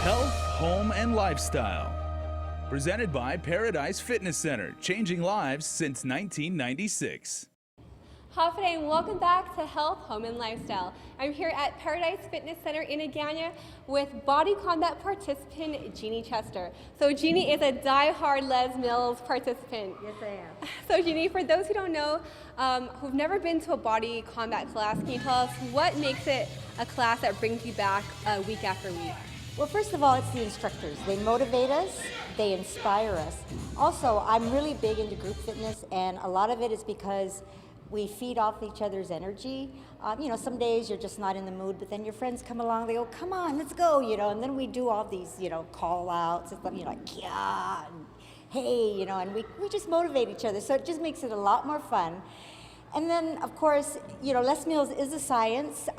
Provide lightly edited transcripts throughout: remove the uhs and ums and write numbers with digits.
Health, Home, and Lifestyle. Presented by Paradise Fitness Center, changing lives since 1996. Hi, and welcome back to Health, Home, and Lifestyle. I'm here at Paradise Fitness Center in Agana with body combat participant Jeannie Chester. So Jeannie is a die-hard Les Mills participant. Yes, I am. So Jeannie, for those who don't know, who've never been to a body combat class, can you tell us what makes it a class that brings you back week after week? Well, first of all, it's the instructors. They motivate us, they inspire us. Also, I'm really big into group fitness, and a lot of it is because we feed off each other's energy. Some days you're just not in the mood, but then your friends come along, they go, come on, let's go, and then we do all these, call outs, and like, yeah, and hey, and we just motivate each other. So it just makes it a lot more fun. And then, of course, Les Mills is a science.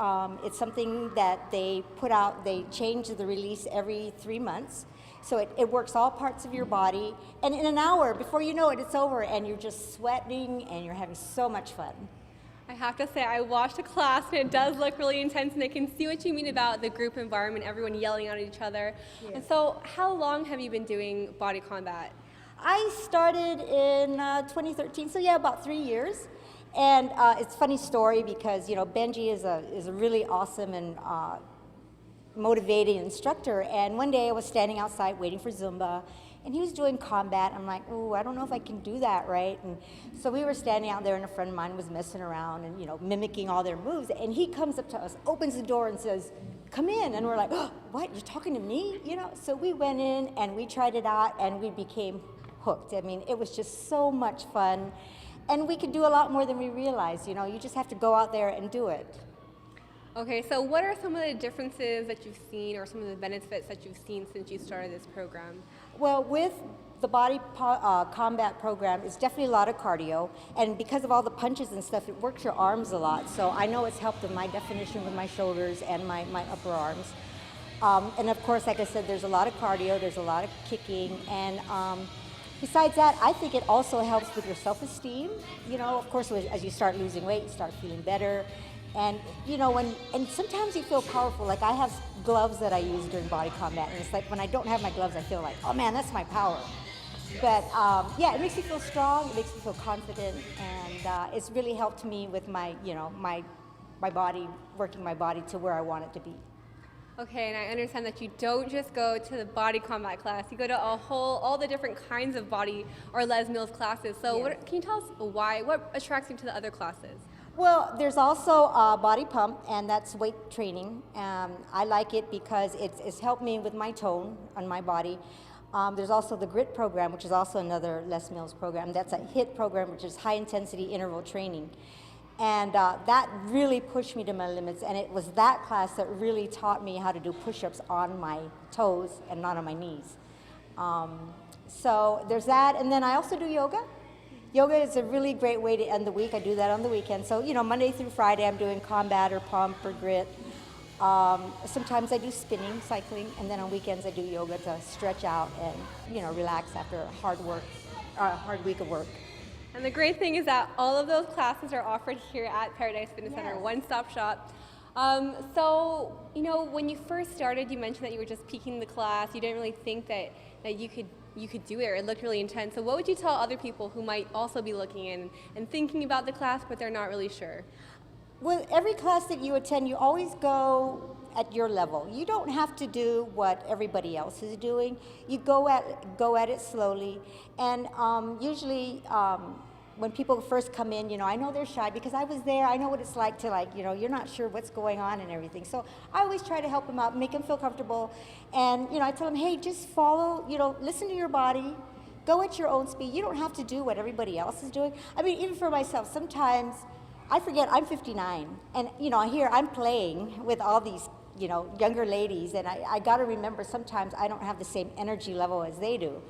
It's something that they put out, they change the release every 3 months. So it works all parts of your body. And in an hour, before you know it, it's over, and you're just sweating, and you're having so much fun. I have to say, I watched a class, and it does look really intense, and I can see what you mean about the group environment, everyone yelling at each other. Yes. And so, how long have you been doing body combat? I started in 2013, so yeah, about 3 years. And it's a funny story because, Benji is a really awesome and motivating instructor. And one day I was standing outside waiting for Zumba, and he was doing combat. I'm like, ooh, I don't know if I can do that, right? And so we were standing out there, and a friend of mine was messing around and, mimicking all their moves. And he comes up to us, opens the door, and says, come in. And we're like, oh, what? You're talking to me? So we went in, and we tried it out, and we became hooked. I mean, it was just so much fun. And we can do a lot more than we realize, you just have to go out there and do it. Okay, so what are some of the differences that you've seen or some of the benefits that you've seen since you started this program? Well, with the body combat program, it's definitely a lot of cardio. And because of all the punches and stuff, it works your arms a lot. So I know it's helped with my definition with my shoulders and my upper arms. And of course, like I said, there's a lot of cardio, there's a lot of kicking, and besides that, I think it also helps with your self-esteem. Of course, as you start losing weight, you start feeling better. And, and sometimes you feel powerful. Like I have gloves that I use during body combat, and it's like when I don't have my gloves, I feel like, oh man, that's my power. But yeah, it makes me feel strong, it makes me feel confident, and it's really helped me with my, my body, working my body to where I want it to be. Okay, and I understand that you don't just go to the body combat class, you go to all the different kinds of body or Les Mills classes. So yes. Can you tell us what attracts you to the other classes? Well, there's also body pump, and that's weight training. I like it because it's helped me with my tone on my body. There's also the GRIT program, which is also another Les Mills program. That's a HIIT program, which is high intensity interval training. And that really pushed me to my limits, and it was that class that really taught me how to do push-ups on my toes and not on my knees. So there's that, and then I also do yoga. Yoga is a really great way to end the week. I do that on the weekend. So, Monday through Friday I'm doing combat or pump or grit. Sometimes I do spinning, cycling, and then on weekends I do yoga to stretch out and, relax after a hard week of work. And the great thing is that all of those classes are offered here at Paradise Fitness Yes. Center, one-stop shop. So, when you first started, you mentioned that you were just peaking the class. You didn't really think that you could do it, or it looked really intense. So what would you tell other people who might also be looking in and thinking about the class, but they're not really sure? Well, every class that you attend, you always go at your level. You don't have to do what everybody else is doing. You go at it slowly, and usually when people first come in, I know they're shy because I was there. I know what it's like to you're not sure what's going on and everything. So I always try to help them out, make them feel comfortable, and I tell them, hey, just follow, listen to your body, go at your own speed. You don't have to do what everybody else is doing. I mean, even for myself, sometimes I forget I'm 59, and here I'm playing with all these younger ladies, and I got to remember sometimes I don't have the same energy level as they do.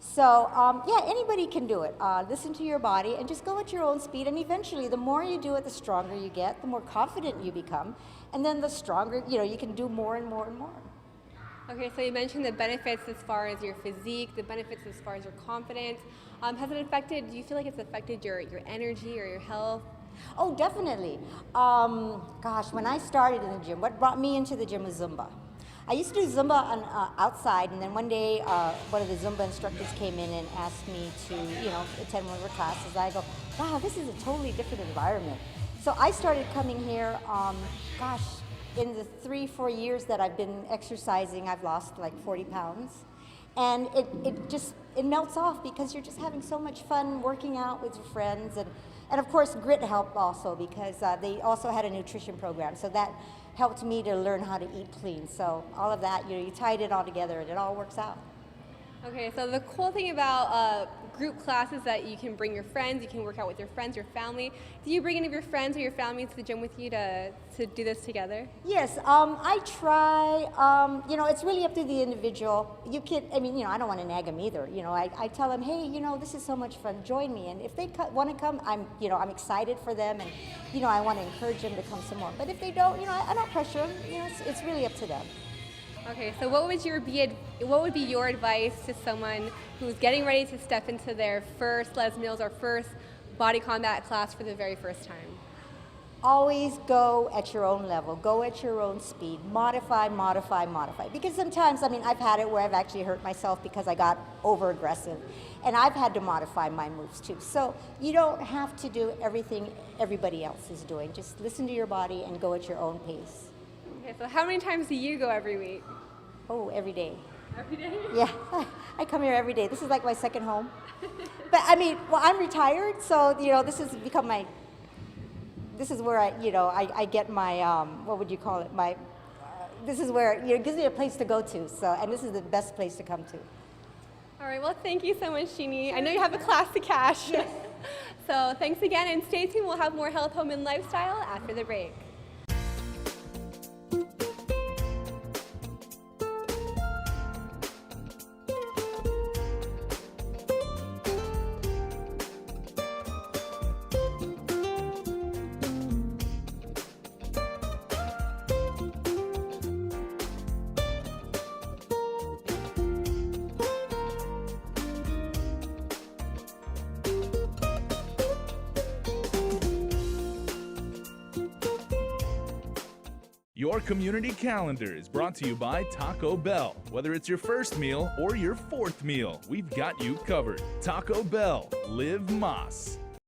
So yeah, anybody can do it. Listen to your body and just go at your own speed, and eventually the more you do it, the stronger you get, the more confident you become, and then the stronger, you can do more and more and more. Okay, so you mentioned the benefits as far as your physique, the benefits as far as your confidence. Has it affected, do you feel like it's affected your energy or your health? Oh, definitely. Gosh, when I started in the gym, what brought me into the gym was Zumba. I used to do Zumba on, outside, and then one day one of the Zumba instructors came in and asked me to, attend one of her classes. I go, wow, this is a totally different environment. So I started coming here, in the 3-4 years that I've been exercising, I've lost like 40 pounds. And it melts off because you're just having so much fun working out with your friends. And of course, Grit helped also because they also had a nutrition program. So that helped me to learn how to eat clean. So all of that, you tied it all together and it all works out. Okay, so the cool thing about group classes is that you can bring your friends, you can work out with your friends, your family. Do you bring any of your friends or your family to the gym with you to do this together? Yes, I try. It's really up to the individual. You can, I don't want to nag them either. I tell them, hey, this is so much fun. Join me. And if they want to come, I'm excited for them, and I want to encourage them to come some more. But if they don't, I don't pressure them. It's really up to them. Okay, so what would be your advice to someone who's getting ready to step into their first Les Mills or first body combat class for the very first time? Always go at your own level. Go at your own speed. Modify, modify, modify. Because sometimes, I've had it where I've actually hurt myself because I got over aggressive. And I've had to modify my moves too. So you don't have to do everything everybody else is doing. Just listen to your body and go at your own pace. Okay, so how many times do you go every week? Oh, every day. Every day? Yeah, I come here every day. This is like my second home. But I'm retired, so this has become this is where I get my what would you call it? This is where it gives me a place to go to. So, and this is the best place to come to. All right. Well, thank you so much, Sheenie. I know you have a class to cash. Yes. So thanks again, and stay tuned. We'll have more health, home, and lifestyle after the break. Your community calendar is brought to you by Taco Bell. Whether it's your first meal or your fourth meal, we've got you covered. Taco Bell, live Más.